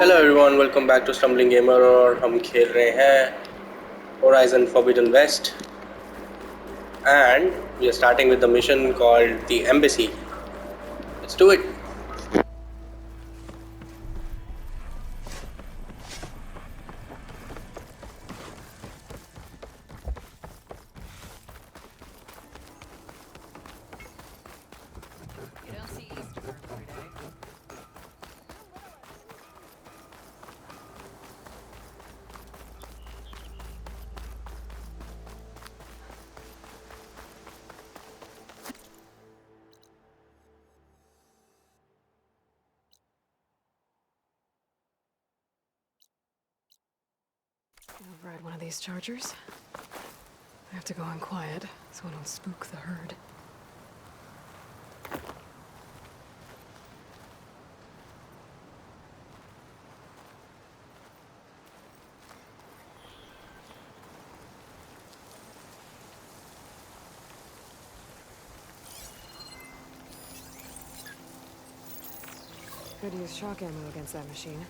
Hello everyone, welcome back to Stumbling Gamer. और हम खेल रहे हैं Horizon Forbidden West and we are starting with the mission called the embassy. Let's do it. You don't see Easter every day. I'll ride one of these chargers. I have to go in quiet so I don't spook the herd. Could use shock ammo against that machine.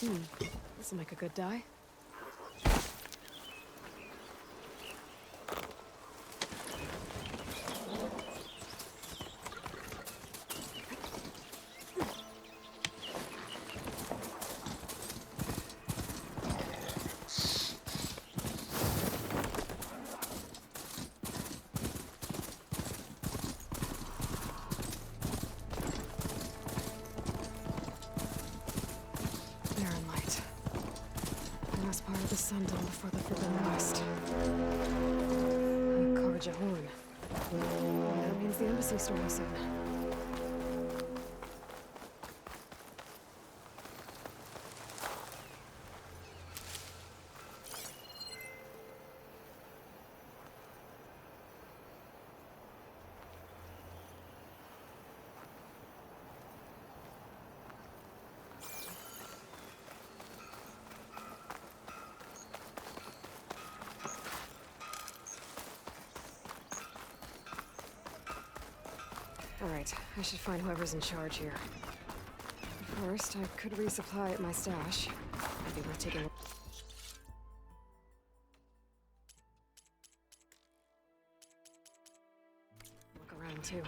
This'll make a good dye. Barren light. The last part of the sun dome before the Forbidden West. Karja horn. That means the embassy store is soon. Alright, I should find whoever's in charge here. First, I could resupply at my stash. Might be worth taking a look around, too.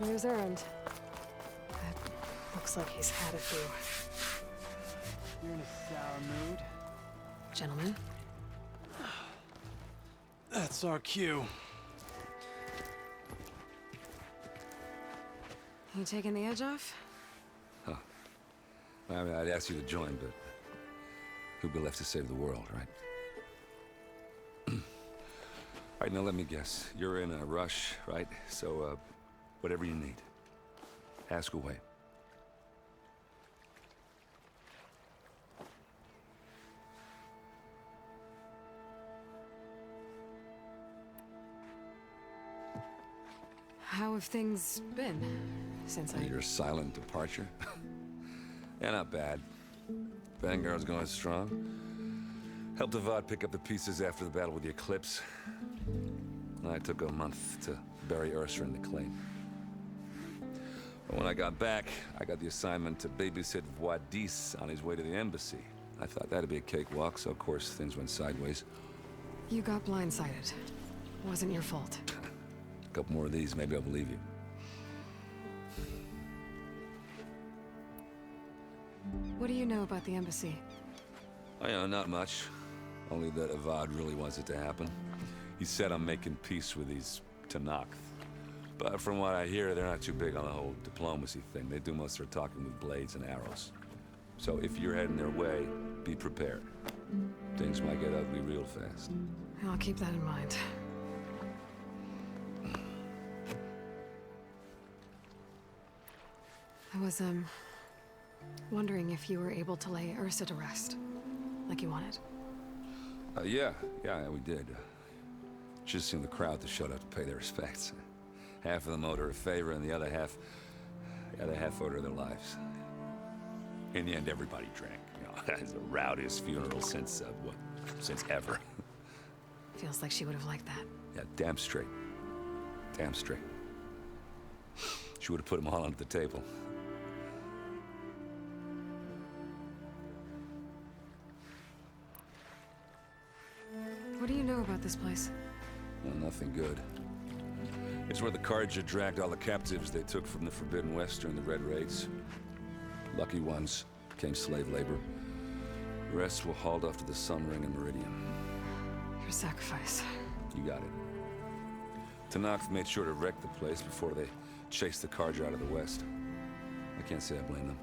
There's Errand. That looks like he's had a few. You're in a sour mood. Gentlemen? That's our cue. You taking the edge off? I mean, I'd ask you to join, but who'd be left to save the world, right? All right, now let me guess. You're in a rush, right? So, whatever you need, ask away. How have things been since Your silent departure? Yeah, not bad. Vanguard's going strong. Helped Avad pick up the pieces after the battle with the Eclipse. I took a month to bury Ursa in the claim. But when I got back, I got the assignment to babysit Wadis on his way to the embassy. I thought that'd be a cakewalk, so of course things went sideways. You got blindsided. Wasn't your fault. A couple more of these, maybe I'll believe you. What do you know about the embassy? Oh, yeah, not much. Only that Avad really wants it to happen. He said I'm making peace with these Tanakh. But from what I hear, they're not too big on the whole diplomacy thing. They do most of their talking with blades and arrows. So if you're heading their way, be prepared. Things might get ugly real fast. I'll keep that in mind. I was, wondering if you were able to lay Ursa to rest, like you wanted. Yeah, we did. Just seemed the crowd that showed up to pay their respects. Half of them owed her a favor, and the other half owed her their lives. In the end, everybody drank. You know, it's the rowdiest funeral since ever. Feels like she would have liked that. Yeah, damn straight. Damn straight. She would have put them all onto the table. What do you know about this place? Well, nothing good. It's where the Karja dragged all the captives they took from the Forbidden West during the Red Raids. Lucky ones became slave labor. The rest were hauled off to the Sun Ring and Meridian. Your sacrifice. You got it. Tanakh made sure to wreck the place before they chased the Carja out of the west. I can't say I blame them.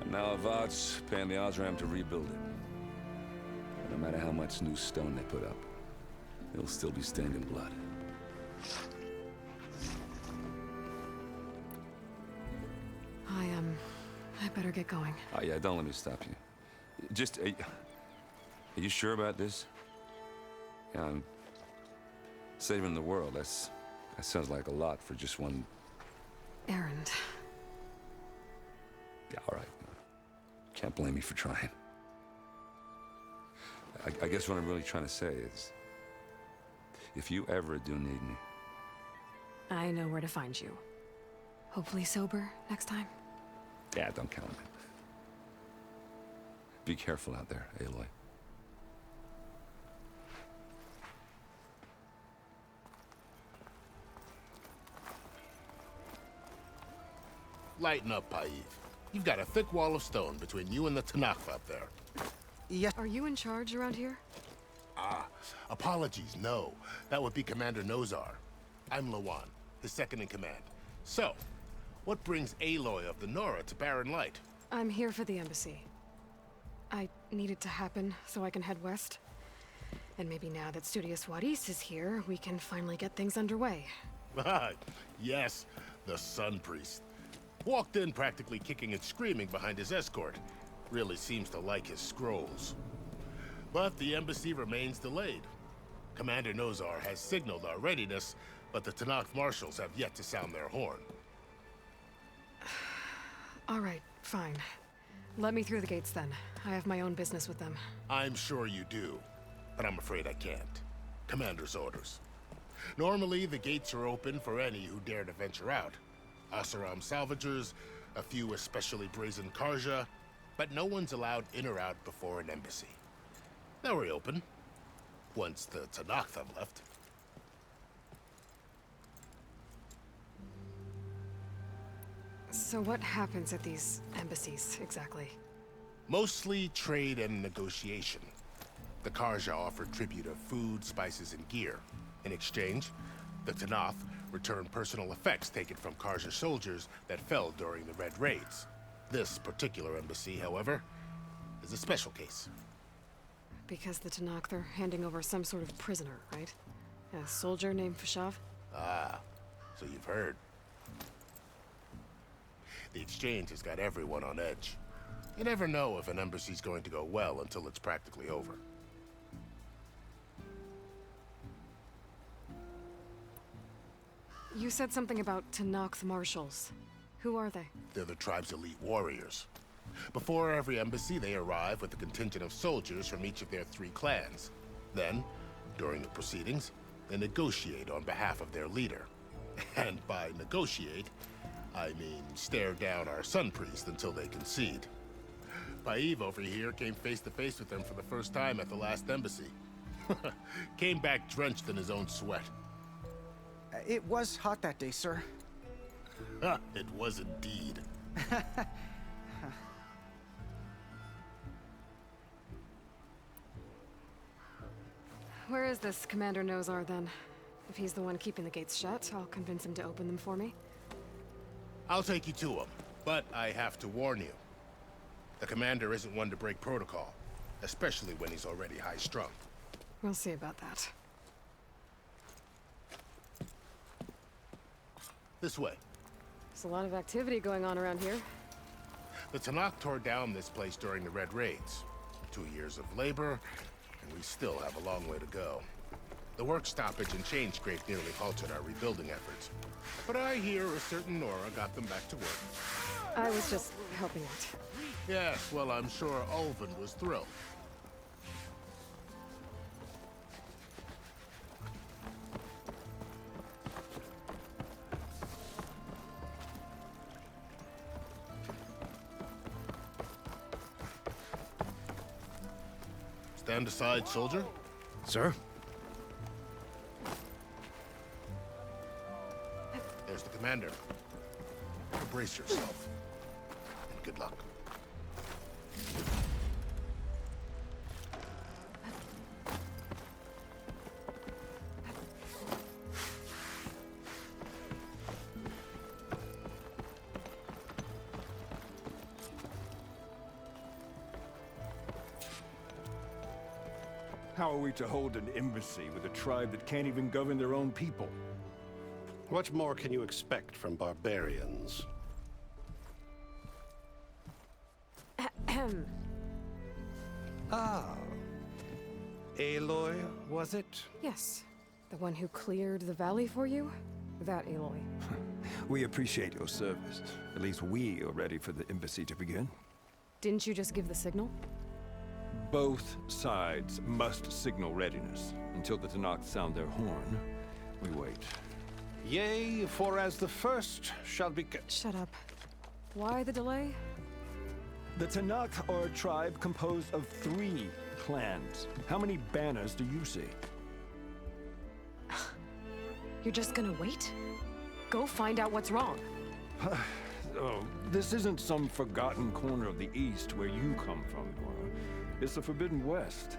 And now Avad's paying the Osram to rebuild it. And no matter how much new stone they put up, it'll still be stained in blood. I better get going. Oh yeah, don't let me stop you. Just, are you sure about this? Yeah, I'm saving the world. That sounds like a lot for just one... Errand. Yeah, all right. Can't blame me for trying. I guess what I'm really trying to say is, if you ever do need me... I know where to find you. Hopefully sober next time. Yeah, don't count on it. Be careful out there, Aloy. Lighten up, Paiv. You've got a thick wall of stone between you and the Tanakh up there. Yes. Are you in charge around here? Apologies, no. That would be Commander Nozar. I'm Lawan, his second in command. So, what brings Aloy of the Nora to Barren Light? I'm here for the embassy. I need it to happen so I can head west. And maybe now that Studious Wadis is here, we can finally get things underway. Yes, the Sun Priest. Walked in practically kicking and screaming behind his escort. Really seems to like his scrolls. But the embassy remains delayed. Commander Nozar has signaled our readiness, but the Tanakh marshals have yet to sound their horn. All right, fine. Let me through the gates then. I have my own business with them. I'm sure you do, but I'm afraid I can't. Commander's orders. Normally, the gates are open for any who dare to venture out. Oseram salvagers, a few especially brazen Karja, but no one's allowed in or out before an embassy. They'll reopen, once the Tanakh have left. So what happens at these embassies, exactly? Mostly trade and negotiation. The Karja offer tribute of food, spices, and gear. In exchange, the Tanakh return personal effects taken from Karja soldiers that fell during the Red Raids. This particular embassy, however, is a special case. Because the Tanakh, they're handing over some sort of prisoner, right? A soldier named Fashav? Ah, so you've heard. The exchange has got everyone on edge. You never know if an embassy's going to go well until it's practically over. You said something about Tanakh marshals. Who are they? They're the tribe's elite warriors. Before every embassy, they arrive with a contingent of soldiers from each of their 3 clans. Then, during the proceedings, they negotiate on behalf of their leader. And by negotiate, I mean stare down our Sun Priest until they concede. Paiv over here came face to face with them for the first time at the last embassy. Came back drenched in his own sweat. It was hot that day, sir. It was indeed. Where is this Commander Nozar, then? If he's the one keeping the gates shut, I'll convince him to open them for me. I'll take you to him, but I have to warn you. The commander isn't one to break protocol, especially when he's already high-strung. We'll see about that. This way. There's a lot of activity going on around here. The Tanakh tore down this place during the Red Raids. 2 years of labor, and we still have a long way to go. The work stoppage and change scrape nearly halted our rebuilding efforts. But I hear a certain Nora got them back to work. I was just helping out. Yes, well, I'm sure Ulvin was thrilled. Stand aside, soldier. Sir? There's the commander. Brace yourself. And good luck. How are we to hold an embassy with a tribe that can't even govern their own people? What more can you expect from barbarians? Ahem. Ah. Aloy, was it? Yes. The one who cleared the valley for you? That Aloy. We appreciate your service. At least we are ready for the embassy to begin. Didn't you just give the signal? Both sides must signal readiness. Until the Tanakh sound their horn, we wait. Yea, for as the first shall be... Shut up. Why the delay? The Tanakh are a tribe composed of 3 clans. How many banners do you see? You're just gonna wait? Go find out what's wrong. Oh, this isn't some forgotten corner of the East where you come from, Nora. It's the Forbidden West.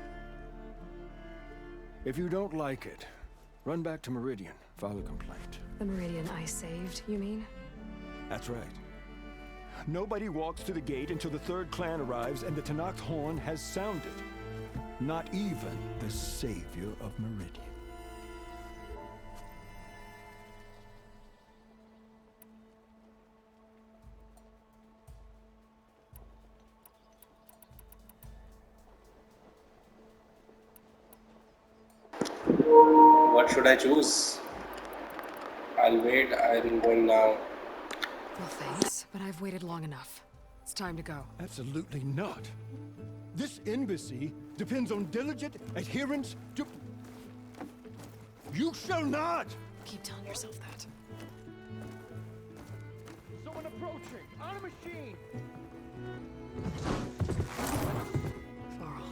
If you don't like it, run back to Meridian, file a complaint. The Meridian I saved, you mean? That's right. Nobody walks to the gate until the 3rd clan arrives and the Tanakh's horn has sounded. Not even the savior of Meridian. What should I choose? I'll wait. I'm going now. Well, thanks, but I've waited long enough. It's time to go. Absolutely not. This embassy depends on diligent adherence to... You shall not! Keep telling yourself that. Someone approaching! On a machine! Varl.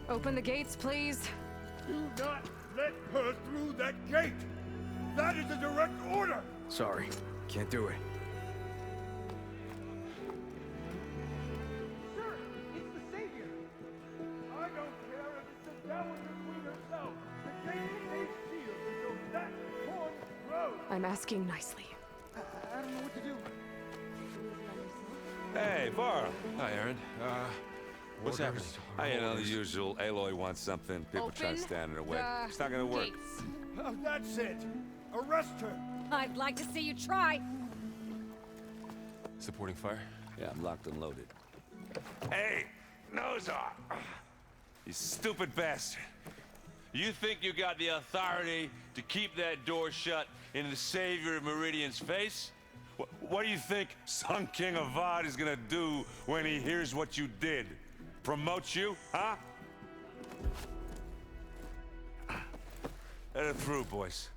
Open the gates, please. Do not let her through that gate! That is a direct order! Sorry, can't do it. Sir, it's the Savior! I don't care if it's the Dowager Queen herself! The gate remains sealed until that horn grows! I'm asking nicely. I don't know what to do. Hey, Varl. Hi, Aaron. What's happening? You know, the usual. Aloy wants something. People try to stand in her way. the It's not gonna work. gates. Oh, that's it! Arrest her! I'd like to see you try. Supporting fire? Yeah, I'm locked and loaded. Hey, Nozar! You stupid bastard. You think you got the authority to keep that door shut in the savior of Meridian's face? What do you think Sun King Avad is gonna do when he hears what you did? Promote you, huh? Let it through, boys.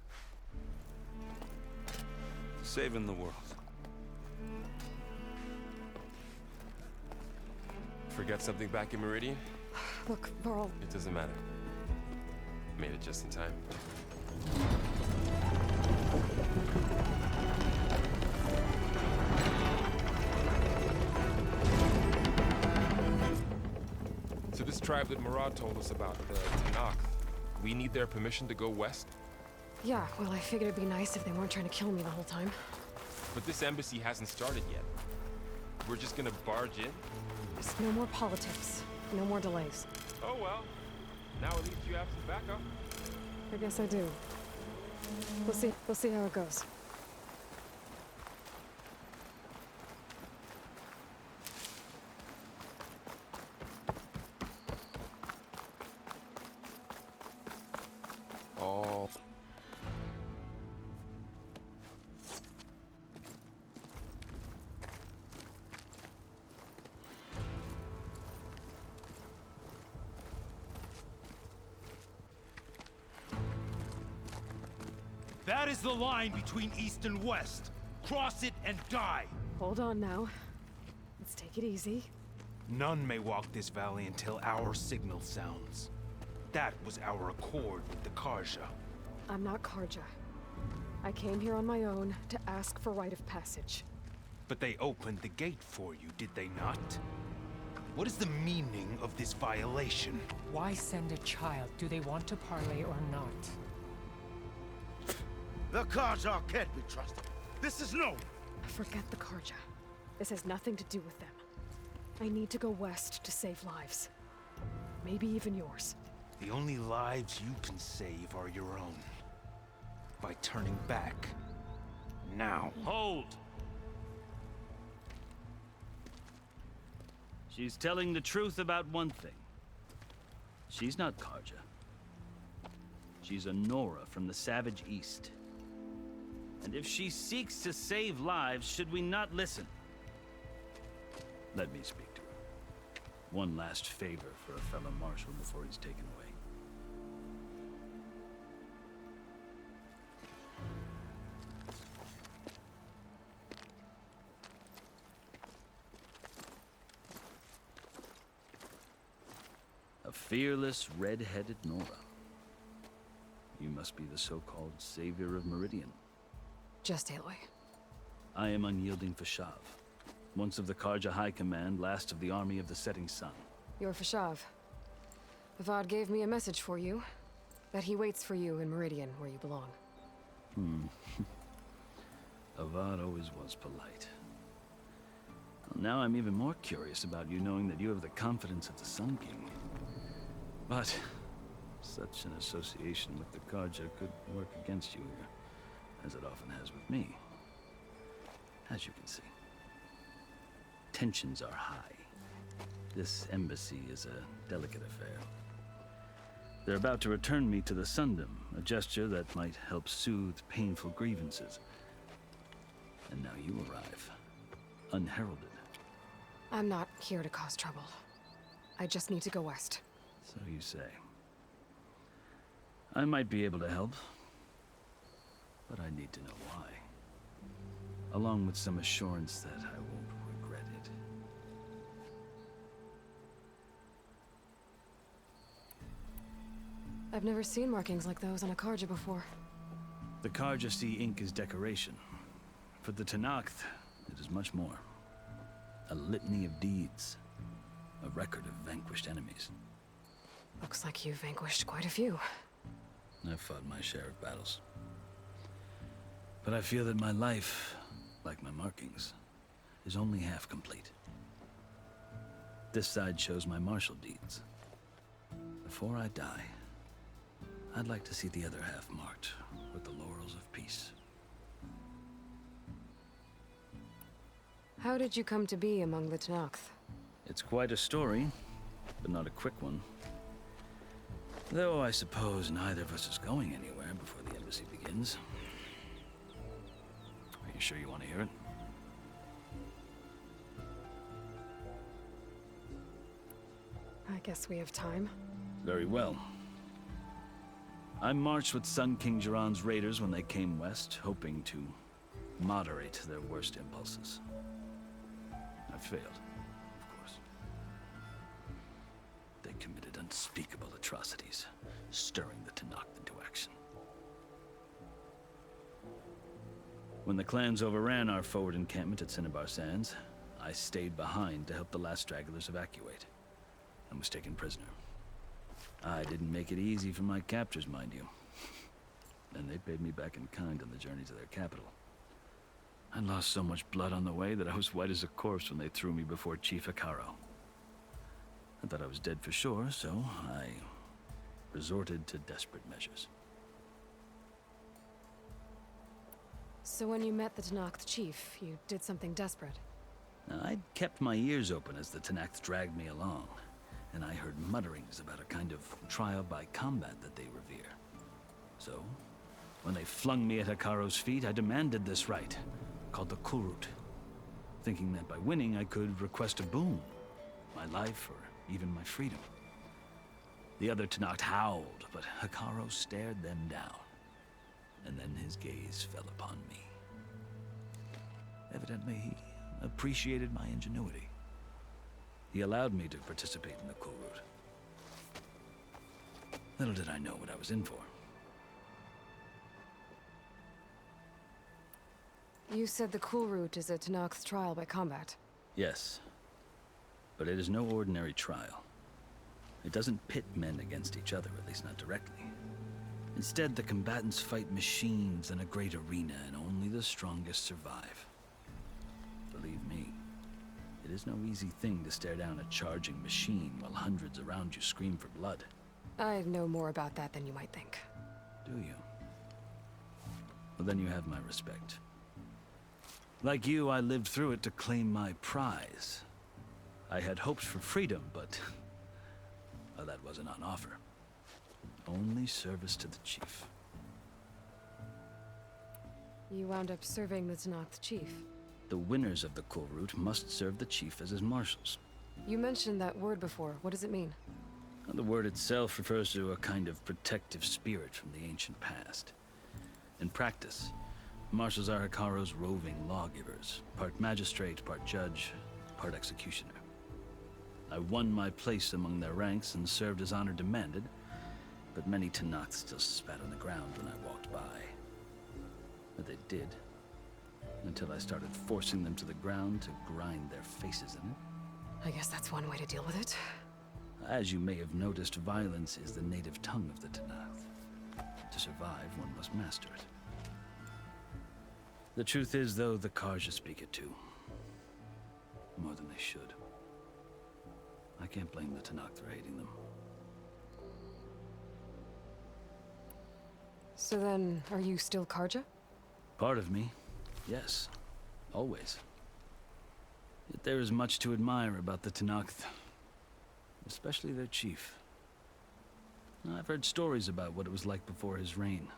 Saving the world. Forget something back in Meridian? Look, Varl, It doesn't matter. Made it just in time. So this tribe that Murad told us about, the Tanakh, we need their permission to go west? yeah, well, I figured it'd be nice if they weren't trying to kill me the whole time. But this embassy hasn't started yet. We're just gonna barge in? Just no more politics. No more delays. Oh well. Now at least you have some backup. I guess I do. We'll see how it goes. Oh. That is the line between East and West. Cross it and die. Hold on now. Let's take it easy. None may walk this valley until our signal sounds. That was our accord with the Karja. I'm not Karja. I came here on my own to ask for rite of passage. But they opened the gate for you, did they not? What is the meaning of this violation? Why send a child? Do they want to parley or not? The Karja can't be trusted. This is no. Forget the Karja. This has nothing to do with them. I need to go west to save lives. Maybe even yours. The only lives you can save are your own. By turning back. Now. Hold! She's telling the truth about one thing. She's not Karja. She's a Nora from the Savage East. And if she seeks to save lives, should we not listen? Let me speak to her. One last favor for a fellow marshal before he's taken away. A fearless, red-headed Nora. You must be the so-called savior of Meridian. Just Aloy. I am unyielding Fashav. Once of the Karja High Command, last of the army of the setting sun. You're Fashav. Avad gave me a message for you. That he waits for you in Meridian, where you belong. Avad always was polite. Well, now I'm even more curious about you knowing that you have the confidence of the Sun King. But such an association with the Karja could work against you here, as it often has with me. As you can see. Tensions are high. This embassy is a delicate affair. They're about to return me to the Sundom, a gesture that might help soothe painful grievances. And now you arrive, unheralded. I'm not here to cause trouble. I just need to go west. So you say. I might be able to help, but I need to know why. Along with some assurance that I won't regret it. I've never seen markings like those on a Karja before. The Karja see ink as decoration. For the Tenakth, it is much more. A litany of deeds. A record of vanquished enemies. Looks like you've vanquished quite a few. I've fought my share of battles. But I feel that my life, like my markings, is only half complete. This side shows my martial deeds. Before I die, I'd like to see the other half marked with the laurels of peace. How did you come to be among the Tenakth? It's quite a story, but not a quick one. Though I suppose neither of us is going anywhere before the embassy begins. Are you sure you want to hear it? I guess we have time. Very well. I marched with Sun King Jiran's raiders when they came west, hoping to moderate their worst impulses. I failed, of course. They committed unspeakable atrocities, stirring the Tenakth into action. When the clans overran our forward encampment at Cinnabar Sands, I stayed behind to help the last stragglers evacuate, and was taken prisoner. I didn't make it easy for my captors, mind you. And they paid me back in kind on the journey to their capital. I lost so much blood on the way that I was white as a corpse when they threw me before Chief Hikaro. I thought I was dead for sure, so I resorted to desperate measures. So when you met the Tenakth chief, you did something desperate? I'd kept my ears open as the Tenakth dragged me along, and I heard mutterings about a kind of trial by combat that they revere. So, when they flung me at Hikaro's feet, I demanded this right, called the Kulrut, thinking that by winning I could request a boon, my life or even my freedom. The other Tenakth howled, but Hikaro stared them down, and then his gaze fell upon me. Evidently, he appreciated my ingenuity. He allowed me to participate in the Kulrut. Little did I know what I was in for. You said the Kulrut is a Tenakth trial by combat. Yes, but it is no ordinary trial. It doesn't pit men against each other, at least not directly. Instead, the combatants fight machines in a great arena, and only the strongest survive. Believe me, it is no easy thing to stare down a charging machine while hundreds around you scream for blood. I know more about that than you might think. Do you? Well, then you have my respect. Like you, I lived through it to claim my prize. I had hopes for freedom, but well, that wasn't on offer. Only service to the chief. You wound up serving the Tenakth chief. The winners of the Kulrut must serve the chief as his marshals. You mentioned that word before. What does it mean? The word itself refers to a kind of protective spirit from the ancient past. In practice, marshals are Hekaro's roving lawgivers, part magistrate, part judge, part executioner. I won my place among their ranks and served as honor demanded, but many Tenakth still spat on the ground when I walked by. But they did, until I started forcing them to the ground to grind their faces in it. I guess that's one way to deal with it. As you may have noticed, violence is the native tongue of the Tenakth. To survive, one must master it. The truth is, though, the Karja speak it too. More than they should. I can't blame the Tenakth for hating them. So then, are you still Karja? Part of me, yes. Always. Yet there is much to admire about the Tenakth. Especially their chief. I've heard stories about what it was like before his reign.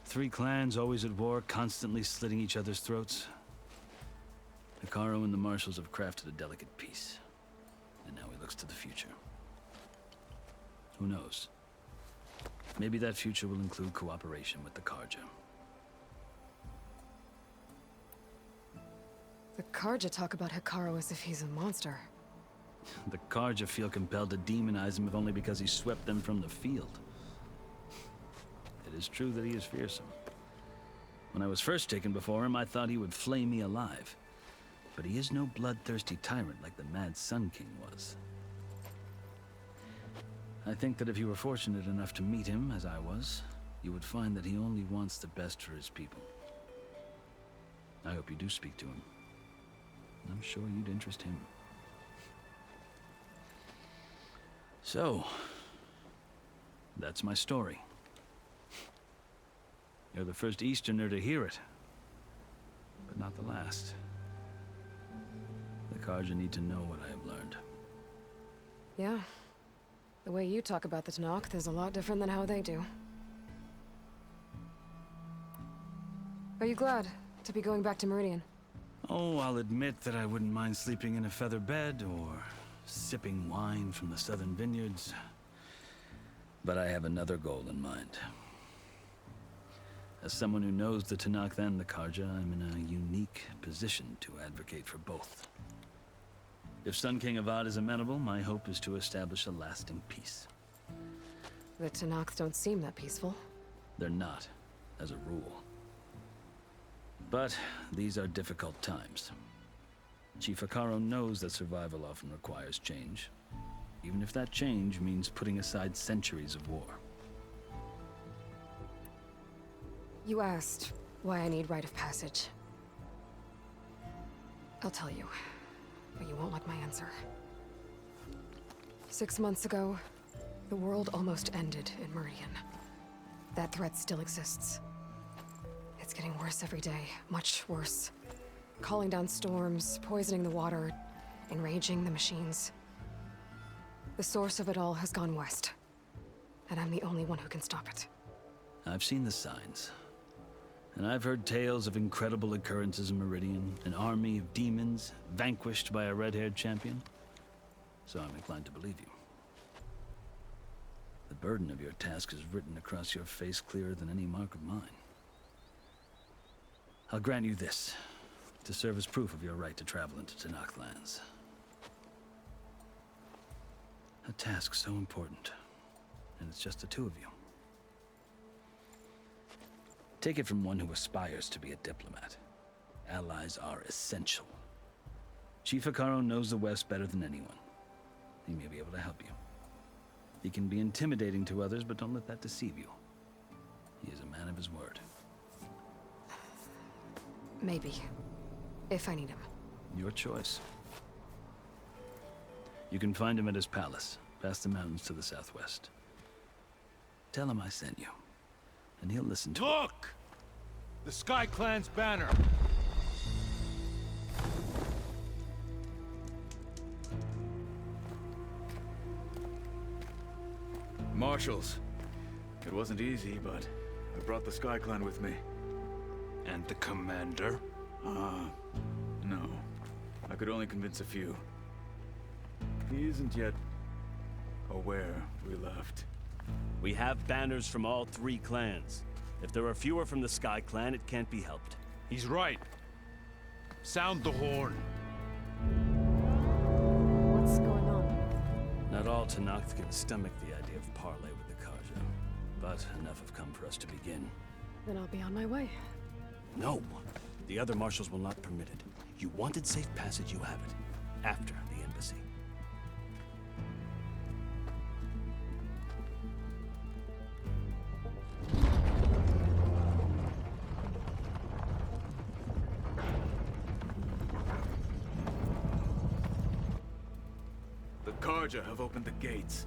3 clans always at war, constantly slitting each other's throats. Hekaro and the marshals have crafted a delicate peace. And now he looks to the future. Who knows? Maybe that future will include cooperation with the Karja. The Karja talk about Hekaro as if he's a monster. The Karja feel compelled to demonize him if only because he swept them from the field. It is true that he is fearsome. When I was first taken before him, I thought he would flay me alive. But he is no bloodthirsty tyrant like the Mad Sun King was. I think that if you were fortunate enough to meet him, as I was, you would find that he only wants the best for his people. I hope you do speak to him. I'm sure you'd interest him. So, that's my story. You're the first Easterner to hear it, but not the last. The Karja need to know what I have learned. Yeah. The way you talk about the Tenakth is a lot different than how they do. Are you glad to be going back to Meridian? Oh, I'll admit that I wouldn't mind sleeping in a feather bed or sipping wine from the southern vineyards. But I have another goal in mind. As someone who knows the Tenakth and the Karja, I'm in a unique position to advocate for both. If Sun King Avad is amenable, my hope is to establish a lasting peace. The Tenakth don't seem that peaceful. They're not, as a rule. But these are difficult times. Chief Hekaro knows that survival often requires change, even if that change means putting aside centuries of war. You asked why I need rite of passage. I'll tell you, but you won't like my answer. 6 months ago, the world almost ended in Meridian. That threat still exists. It's getting worse every day, much worse. Calling down storms, poisoning the water, enraging the machines. The source of it all has gone west, and I'm the only one who can stop it. I've seen the signs. And I've heard tales of incredible occurrences in Meridian, an army of demons vanquished by a red-haired champion. So I'm inclined to believe you. The burden of your task is written across your face clearer than any mark of mine. I'll grant you this, to serve as proof of your right to travel into Tenakth lands. A task so important, and it's just the 2 of you. Take it from one who aspires to be a diplomat. Allies are essential. Chief Hekaro knows the West better than anyone. He may be able to help you. He can be intimidating to others, but don't let that deceive you. He is a man of his word. Maybe. If I need him. Your choice. You can find him at his palace, past the mountains to the southwest. Tell him I sent you, and he'll listen to it. Look! The Sky Clan's banner. Marshals. It wasn't easy, but I brought the Sky Clan with me. And the commander? No. I could only convince a few. He isn't yet aware we left. We have banners from all 3 clans. If there are fewer from the Sky Clan, it can't be helped. He's right. Sound the horn. What's going on? Not all Tenakth can stomach the idea of parley with the Karja, but enough have come for us to begin. Then I'll be on my way. No. The other marshals will not permit it. You wanted safe passage, you have it. After the embassy. The Karja have opened the gates.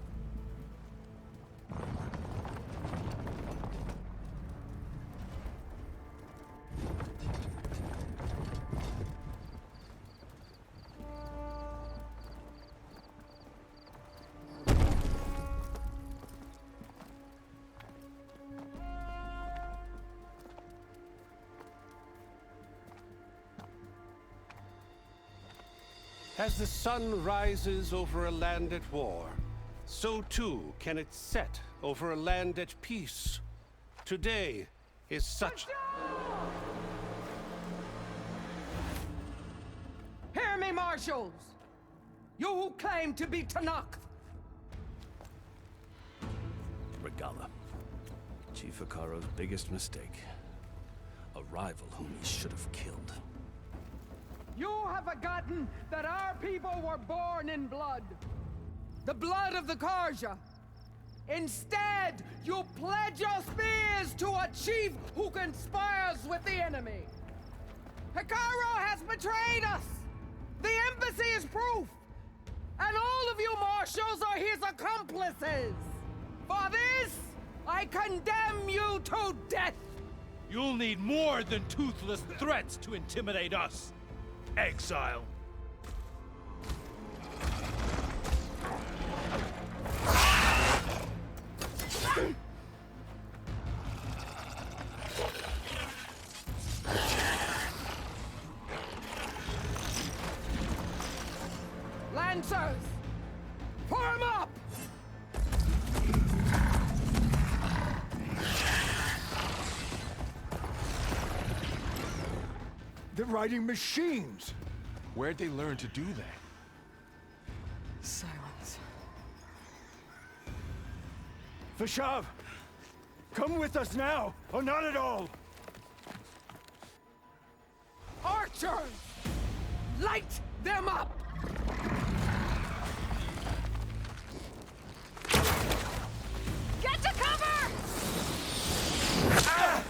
As the sun rises over a land at war, so too can it set over a land at peace. Today is such... Hear me, marshals! You who claim to be Tenakth! Regala. Chief Hikaro's biggest mistake. A rival whom he should have killed. You have forgotten that our people were born in blood. The blood of the Karja. Instead, you pledge your spears to a chief who conspires with the enemy. Hikaro has betrayed us! The embassy is proof! And all of you marshals are his accomplices! For this, I condemn you to death! You'll need more than toothless threats to intimidate us. Exile. Lancers! Form up! They're riding machines! Where'd they learn to do that? Silence. Vashav! Come with us now, or not at all! Archers! Light them up! Get to cover! Ah!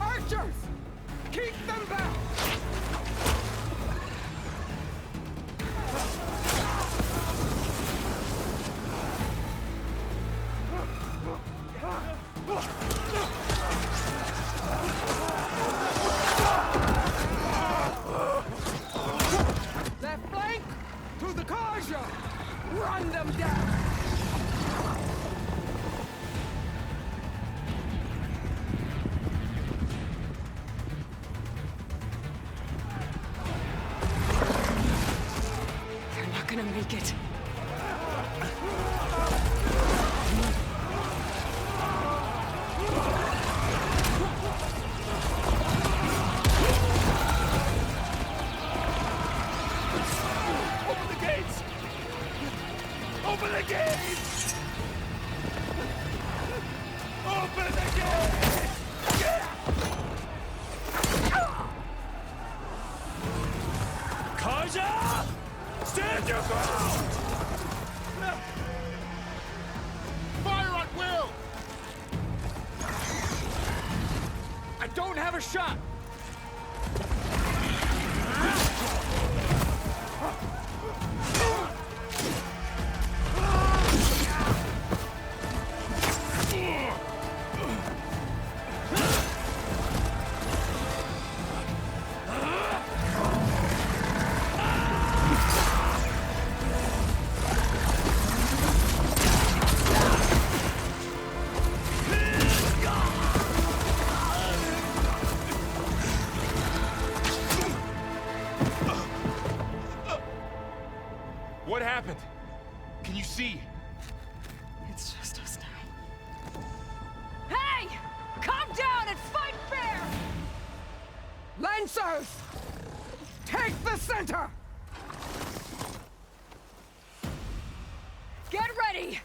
Archers! Keep them back! Left flank to the Karja! Run them down! They're not gonna make it. Open the gates! Open the gates! Open the gate! Kaja! Stand your ground! Fire at will! I don't have a shot! What happened? Can you see? It's just us now. Hey! Calm down and fight fair! Lancers! Take the center! Get ready!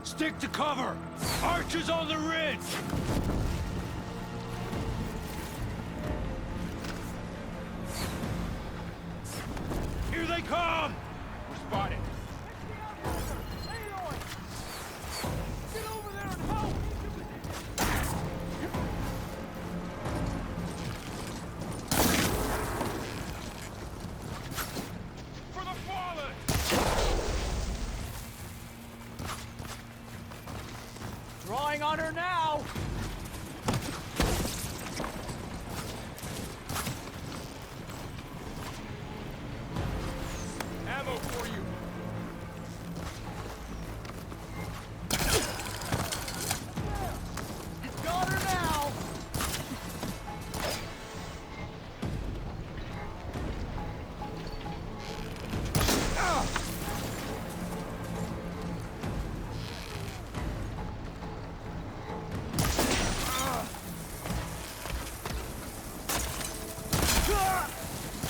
Stick to cover! Archers on the ridge! Here they come! We're spotted. Get over there and help! For the fallen! Drawing on her now! Ammo for you! Got her now!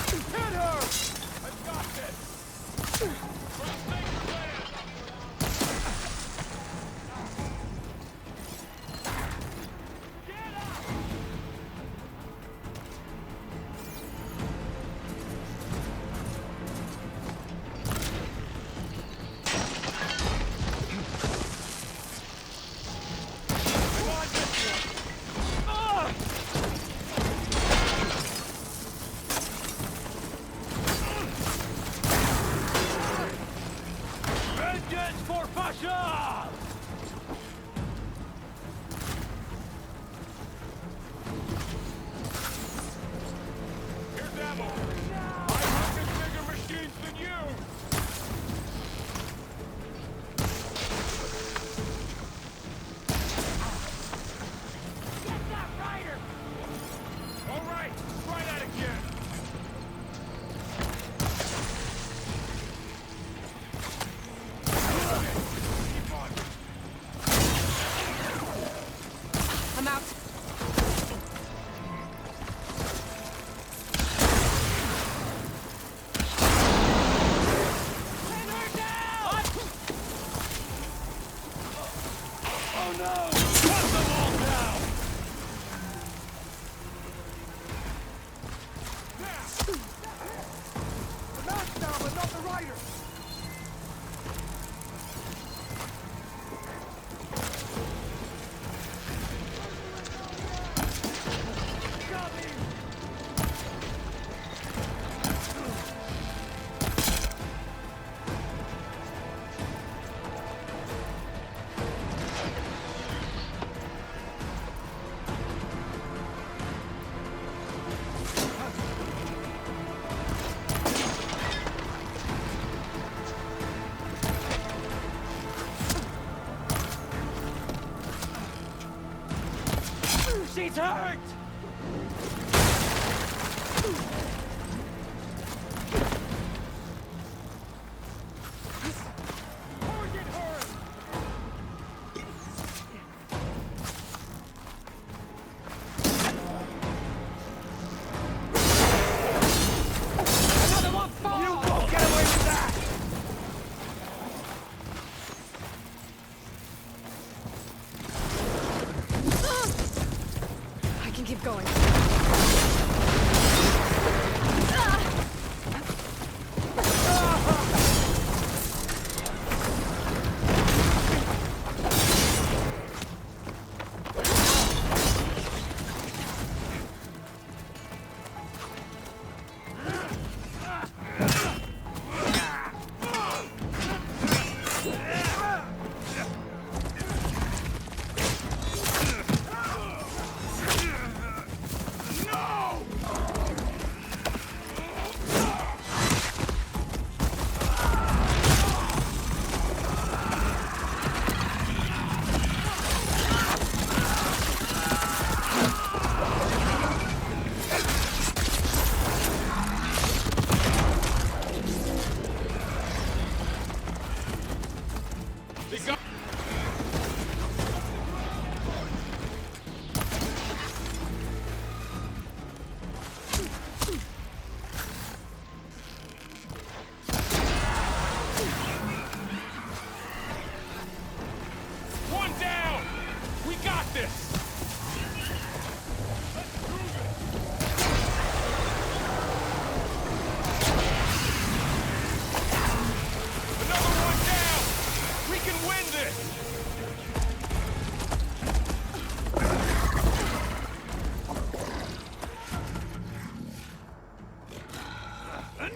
Hit her! I've got this! For the sacred land! Get up! Come on, this one! Vengeance for Pasha! Here's ammo! I have bigger machines than you! Get that rider! All right, try that again! Keep on! I'm out. Pin her down! Oh no! Cut them all down! The mount's down, but not the rider! Got me! She's hurt! Target her! Another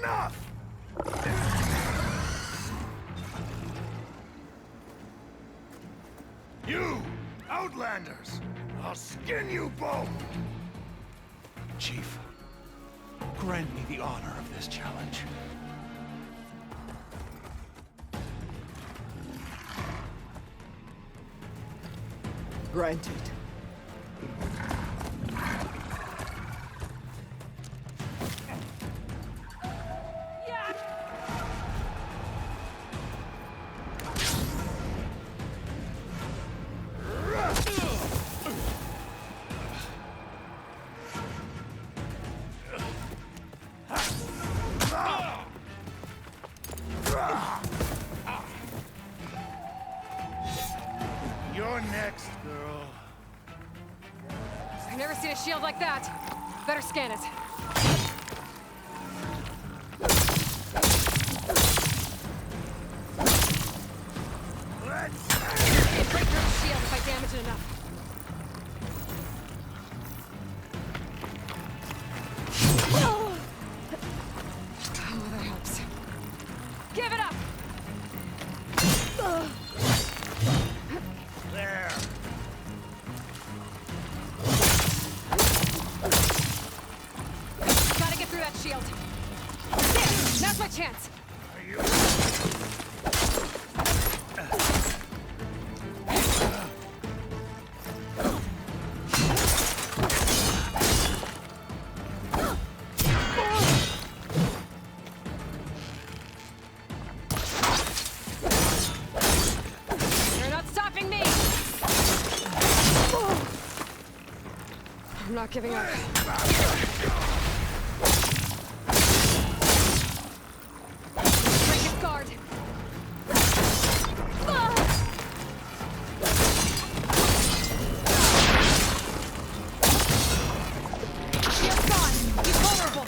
enough! You, Outlanders! I'll skin you both! Chief, grant me the honor of this challenge. Granted. You're next, girl. I've never seen a shield like that. Better scan it. It'd break your shield if I damage it enough. Oh, that helps. Give it up! There. Gotta get through that shield. There! Now's my chance! You're not stopping me! I'm not giving up. Break his guard. Shield's gone. He's vulnerable.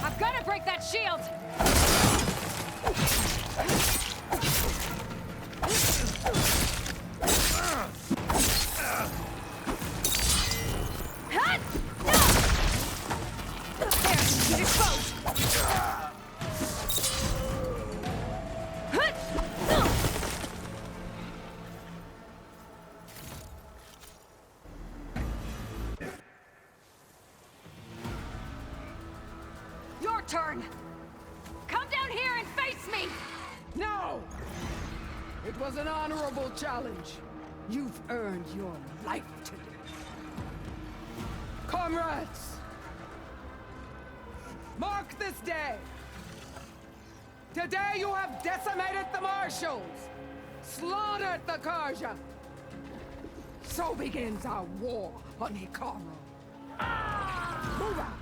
I've got to break that shield. Hut! There, he's exposed. Hut! Your turn. Come down here and face me. No! It was an honorable challenge. You've earned your life today. Comrades! Mark this day! Today you have decimated the Marshals! Slaughtered the Karja! So begins our war on Hikaru. Move out!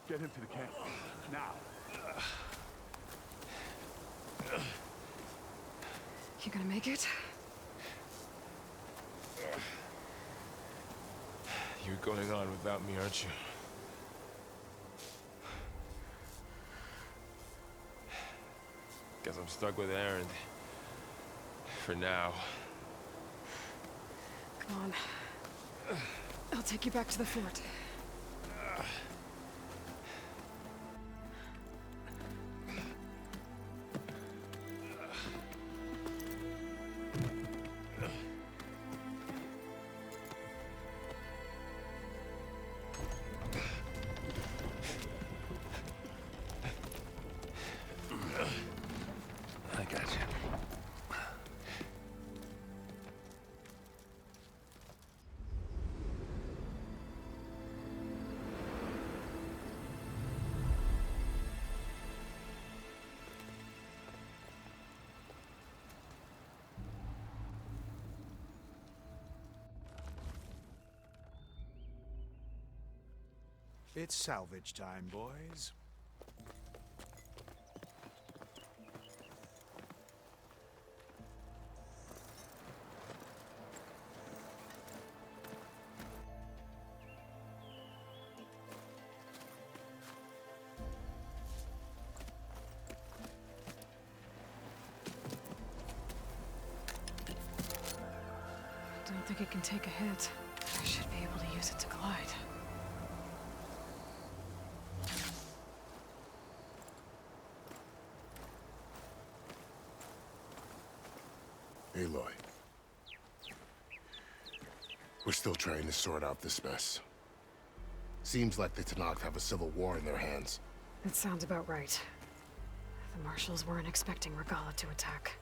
Get him to the camp. Now. You gonna make it? You're going on without me, aren't you? Guess I'm stuck with Aaron. For now. Come on. I'll take you back to the fort. I got you. It's salvage time, boys. I don't think it can take a hit. I should be able to use it to glide. Aloy. We're still trying to sort out this mess. Seems like the Tenakth have a civil war in their hands. That sounds about right. The marshals weren't expecting Regala to attack.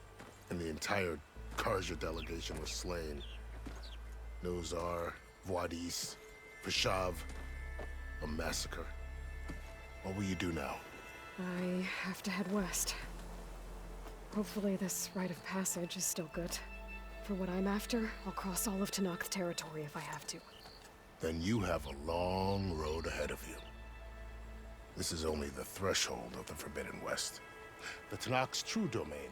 And the entire Karja delegation was slain. Nozar, Voidis, Vashav. A massacre. What will you do now? I have to head west. Hopefully this rite of passage is still good. For what I'm after, I'll cross all of Tenakth territory if I have to. Then you have a long road ahead of you. This is only the threshold of the Forbidden West. The Tenakth's true domain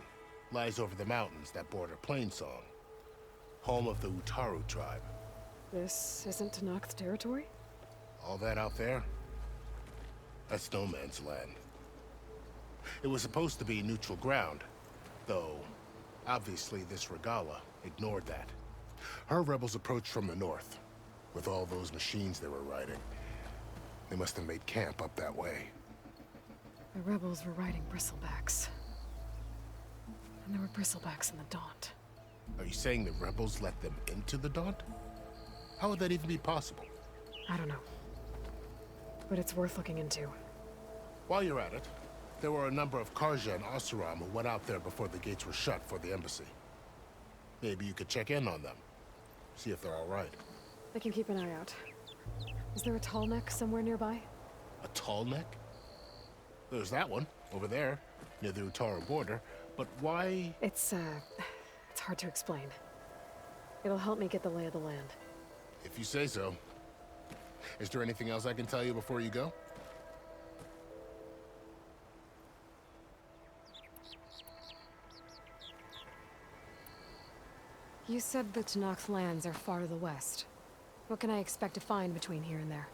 lies over the mountains that border Plainsong, home of the Utaru tribe. This isn't Tenakth territory? All that out there? That's no man's land. It was supposed to be neutral ground, though obviously this Regala ignored that. Her rebels approached from the north, with all those machines they were riding. They must have made camp up that way. The rebels were riding bristlebacks. And there were bristlebacks in the Daunt. Are you saying the rebels let them into the Daunt? How would that even be possible? I don't know. But it's worth looking into. While you're at it, there were a number of Karja and Oseram who went out there before the gates were shut for the embassy. Maybe you could check in on them. See if they're all right. I can keep an eye out. Is there a tall neck somewhere nearby? A tall neck? There's that one, over there, near the Utaru border. But why? It's hard to explain. It'll help me get the lay of the land. If you say so. Is there anything else I can tell you before you go? You said the Tenakth lands are far to the west. What can I expect to find between here and there?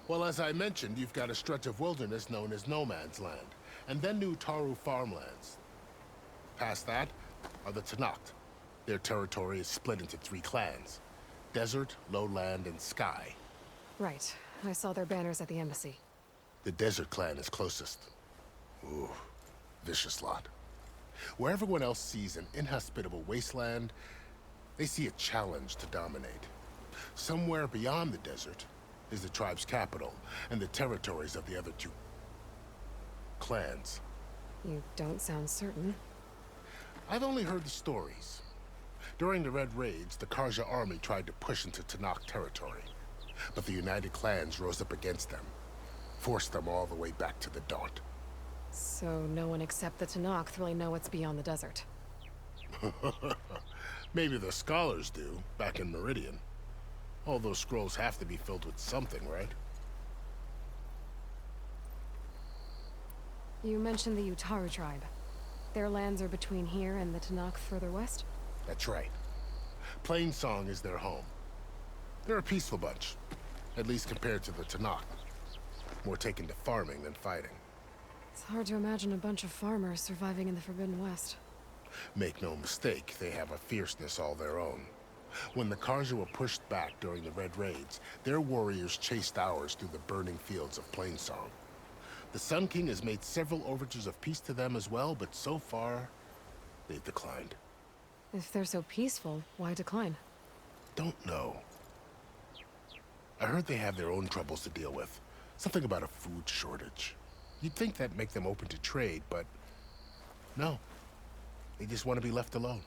Well, as I mentioned, you've got a stretch of wilderness known as No Man's Land, and then the Utaru farmlands. Past that are the Tenakth. Their territory is split into 3 clans: Desert, Lowland, and Sky. Right. I saw their banners at the embassy. The Desert clan is closest. Ooh, vicious lot. Where everyone else sees an inhospitable wasteland, they see a challenge to dominate. Somewhere beyond the desert is the tribe's capital and the territories of the other 2 clans. You don't sound certain. I've only heard the stories. During the Red Raids, the Karja army tried to push into Tenakth territory, but the United Clans rose up against them, forced them all the way back to the Daunt. So no one except the Tenakth really know what's beyond the desert. Maybe the scholars do, back in Meridian. All those scrolls have to be filled with something, right? You mentioned the Utaru tribe. Their lands are between here and the Tenakth further west? That's right. Plainsong is their home. They're a peaceful bunch, at least compared to the Tenakth. More taken to farming than fighting. It's hard to imagine a bunch of farmers surviving in the Forbidden West. Make no mistake, they have a fierceness all their own. When the Karja were pushed back during the Red Raids, their warriors chased ours through the burning fields of Plainsong. The Sun King has made several overtures of peace to them as well, but so far, they've declined. If they're so peaceful, why decline? Don't know. I heard they have their own troubles to deal with. Something about a food shortage. You'd think that'd make them open to trade, but no. They just want to be left alone.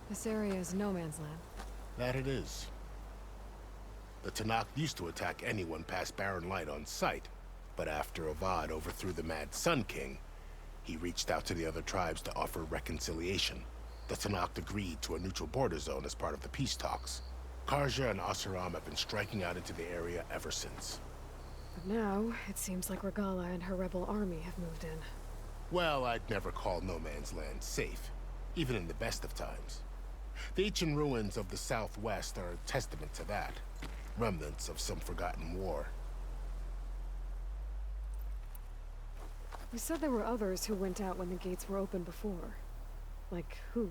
This area is no man's land. That it is. The Tenakth used to attack anyone past Barren Light on sight, but after Avad overthrew the Mad Sun King, he reached out to the other tribes to offer reconciliation. The Tenakth agreed to a neutral border zone as part of the peace talks. Karja and Asuram have been striking out into the area ever since. But now, it seems like Regala and her rebel army have moved in. Well, I'd never call no man's land safe, even in the best of times. The ancient ruins of the Southwest are a testament to that. Remnants of some forgotten war. You said there were others who went out when the gates were open before. Like who?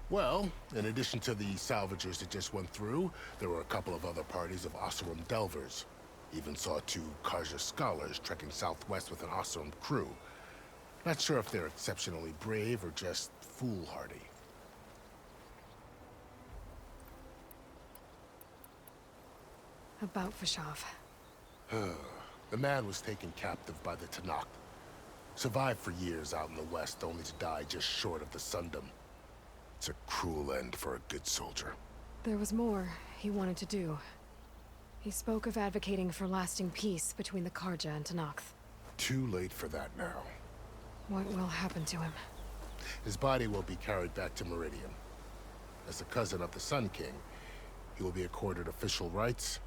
Well, in addition to the salvagers that just went through, there were a couple of other parties of Asuram delvers. Even saw 2 Karja scholars trekking southwest with an Asuram crew. Not sure if they're exceptionally brave or just foolhardy. About Fashav. The man was taken captive by the Tanakh. Survived for years out in the west, only to die just short of the Sundom. It's a cruel end for a good soldier. There was more he wanted to do. He spoke of advocating for lasting peace between the Karja and Tanakh. Too late for that now. What will happen to him? His body will be carried back to Meridian. As a cousin of the Sun King, he will be accorded official rights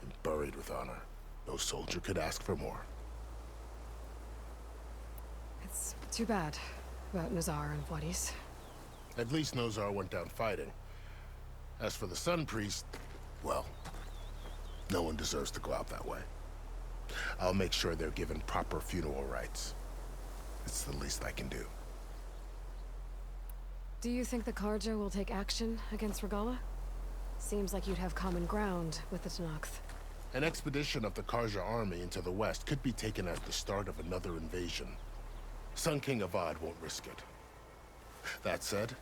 and buried with honor. No soldier could ask for more. It's too bad about Nazar and Wadis. At least Nozar went down fighting. As for the Sun Priest, well, no one deserves to go out that way. I'll make sure they're given proper funeral rites. It's the least I can do. Do you think the Karja will take action against Regala? Seems like you'd have common ground with the Tanakh. An expedition of the Karja army into the west could be taken as the start of another invasion. Sun King Avad won't risk it. That said,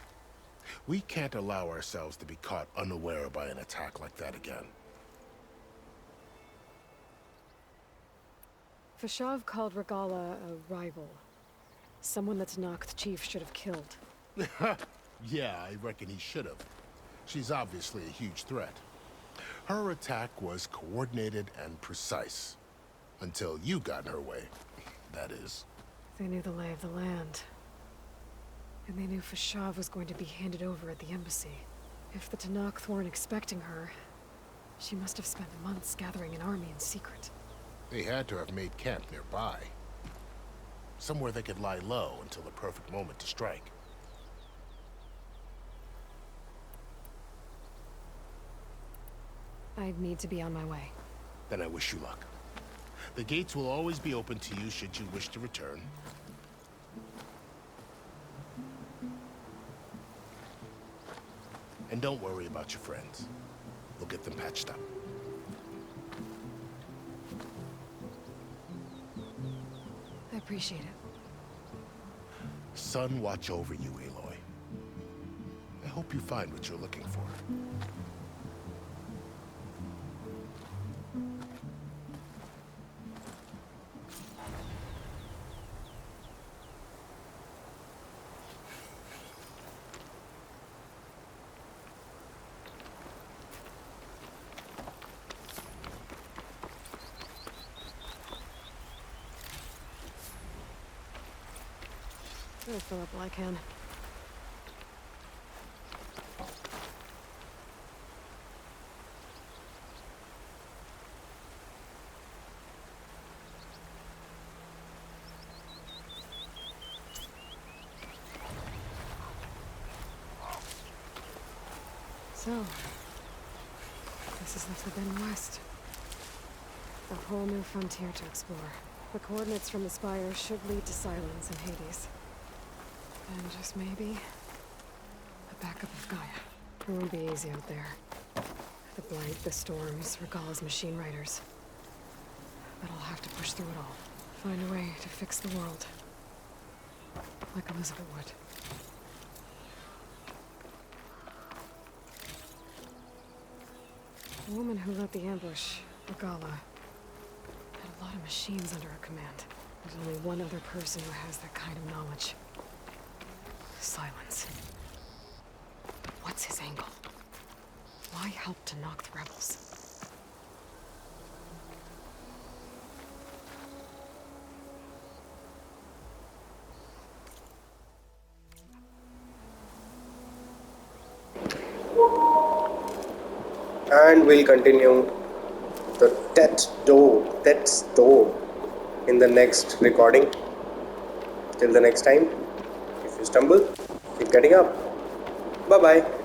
we can't allow ourselves to be caught unaware by an attack like that again. Fashav called Regala a rival. Someone the Tanakh chief should have killed. Yeah, I reckon he should have. She's obviously a huge threat. Her attack was coordinated and precise. Until you got in her way, that is. They knew the lay of the land. And they knew Fashav was going to be handed over at the embassy. If the Tanakh weren't expecting her, she must have spent months gathering an army in secret. They had to have made camp nearby. Somewhere they could lie low until the perfect moment to strike. I need to be on my way. Then I wish you luck. The gates will always be open to you should you wish to return. And don't worry about your friends. We'll get them patched up. I appreciate it. Sun watch over you, Aloy. I hope you find what you're looking for. I'll fill up while I can. So, this is the Forbidden West. A whole new frontier to explore. The coordinates from the spire should lead to Silence and Hades. And just maybe, a backup of Gaia. It won't be easy out there. The blight, the storms, Regala's machine riders. But I'll have to push through it all. Find a way to fix the world. Like Elizabeth would. The woman who led the ambush, Regala, had a lot of machines under her command. There's only one other person who has that kind of knowledge. Silence. What's his angle? Why help to knock the rebels? and we'll continue the death's door in the next recording. Till the next time, if you stumble, keep getting up. Bye bye.